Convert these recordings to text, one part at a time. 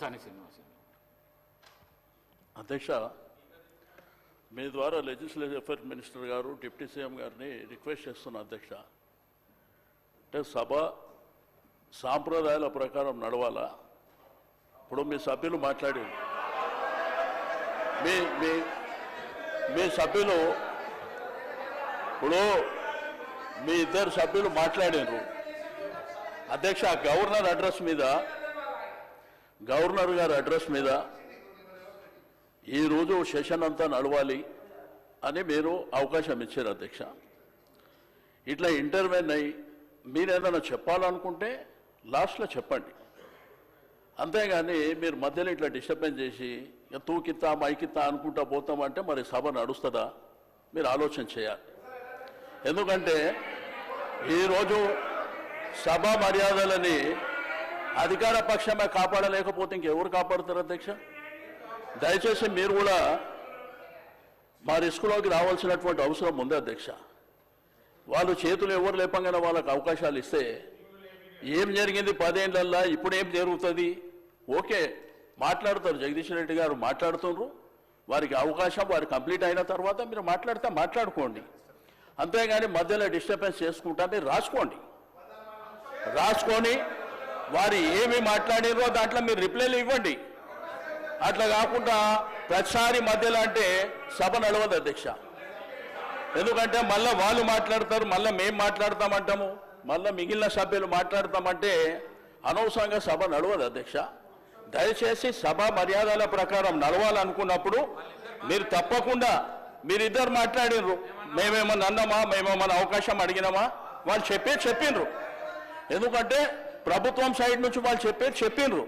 తలసాని శ్రీనివాస్. అధ్యక్ష, మీ ద్వారా legislative affairs minister గారు డిప్యూటీ సీఎం గారిని రిక్వెస్ట్ చేస్తున్నా అధ్యక్ష. అంటే సభ సాంప్రదాయాల ప్రకారం నడవాలా? ఇప్పుడు మీ సభ్యులు మాట్లాడి మీ సభ్యులు ఇప్పుడు మీ ఇద్దరు సభ్యులు మాట్లాడారు అధ్యక్ష. గవర్నర్ గారి అడ్రస్ మీద ఈరోజు సెషన్ అంతా నడవాలి అని మీరు అవకాశం ఇచ్చారు అధ్యక్ష. ఇట్లా ఇంటర్వెన్ అయ్యి మీరు ఏదైనా చెప్పాలనుకుంటే లాస్ట్లో చెప్పండి, అంతేగాని మీరు మధ్యలో ఇట్లా డిస్టర్బెన్స్ చేసి తూకిత్తా మైకిత్తా అనుకుంటా పోతామంటే మరి సభ నడుస్తుందా? మీరు ఆలోచన చేయాలి. ఎందుకంటే ఈరోజు సభా మర్యాదలని అధికార పక్షమే కాపాడలేకపోతే ఇంకెవరు కాపాడుతారు అధ్యక్ష? దయచేసి మీరు కూడా మా రిస్కులోకి రావాల్సినటువంటి అవసరం ఉంది అధ్యక్ష. వాళ్ళు చేతులు ఎవరు లేపంగానే వాళ్ళకి అవకాశాలు ఇస్తే ఏం జరిగింది 10 ఏళ్ళల్లో, ఇప్పుడు ఏం జరుగుతుంది? ఓకే, మాట్లాడతారు, జగదీష్ రెడ్డి గారు మాట్లాడుతున్నారు, వారికి అవకాశం వారు కంప్లీట్ అయిన తర్వాత మీరు మాట్లాడితే మాట్లాడుకోండి, అంతేగాని మధ్యలో డిస్టర్బెన్స్ చేసుకుంటా మీరు రాసుకొని వారు ఏమి మాట్లాడినో దాంట్లో మీరు రిప్లైలు ఇవ్వండి. అట్లా కాకుండా ప్రతిసారి మధ్యలో అంటే సభ నడవదు అధ్యక్ష. ఎందుకంటే మళ్ళీ వాళ్ళు మాట్లాడతారు, మళ్ళీ మేము మాట్లాడతామంటాము, మళ్ళీ మిగిలిన సభ్యులు మాట్లాడతామంటే అనవసరంగా సభ నడవదు అధ్యక్ష. దయచేసి సభ మర్యాదల ప్రకారం నడవాలనుకున్నప్పుడు మీరు తప్పకుండా మీరిద్దరు మాట్లాడినరు, మేమేమన్నా అన్నామా, మేమేమన్నా అవకాశం అడిగినామా? వాళ్ళు చెప్పిండ్రు. ఎందుకంటే ప్రభుత్వం సైడ్ నుంచి వాళ్ళు చెప్పిండ్రు,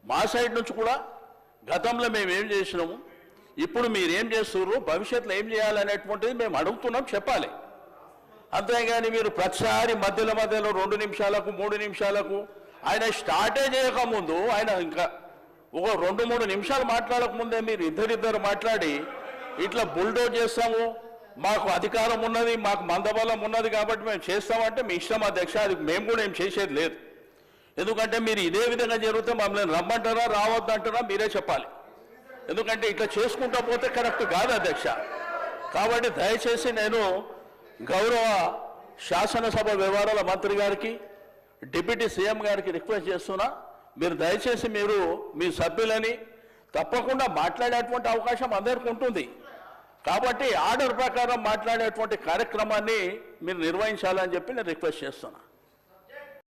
మా సైడ్ నుంచి కూడా గతంలో మేము ఏం చేసినాము, ఇప్పుడు మీరేం చేస్తున్నారు, భవిష్యత్తులో ఏం చేయాలనేటువంటిది మేము అడుగుతున్నాం, చెప్పాలి. అంతేగాని మీరు ప్రతిసారి మధ్యలో 2 నిమిషాలకు 3 నిమిషాలకు ఆయన స్టార్టే చేయకముందు ఆయన ఇంకా ఒక 2-3 నిమిషాలు మాట్లాడకముందే మీరు ఇద్దరిద్దరు మాట్లాడి ఇట్లా బుల్డోజ్ చేస్తాము, మాకు అధికారం ఉన్నది, మాకు మందబలం ఉన్నది కాబట్టి మేము చేస్తామంటే మీ ఇష్టం అధ్యక్ష. అది మేము కూడా ఏం చేసేది లేదు. ఎందుకంటే మీరు ఇదే విధంగా జరిగితే మమ్మల్ని రమ్మంటారా రావద్దంటారా మీరే చెప్పాలి. ఎందుకంటే ఇట్లా చేసుకుంటా పోతే కరెక్ట్ కాదు అధ్యక్ష. కాబట్టి దయచేసి నేను గౌరవ శాసనసభ వ్యవహారాల మంత్రి గారికి, డిప్యూటీ సీఎం గారికి రిక్వెస్ట్ చేస్తున్నా, మీరు దయచేసి మీరు మీ సభ్యులని తప్పకుండా మాట్లాడేటువంటి అవకాశం అందరికీ ఉంటుంది. కాబట్టి ఆర్డర్ ప్రకారం మాట్లాడేటువంటి కార్యక్రమాన్ని మీరు నిర్వహించాలని చెప్పి నేను రిక్వెస్ట్ చేస్తున్నా.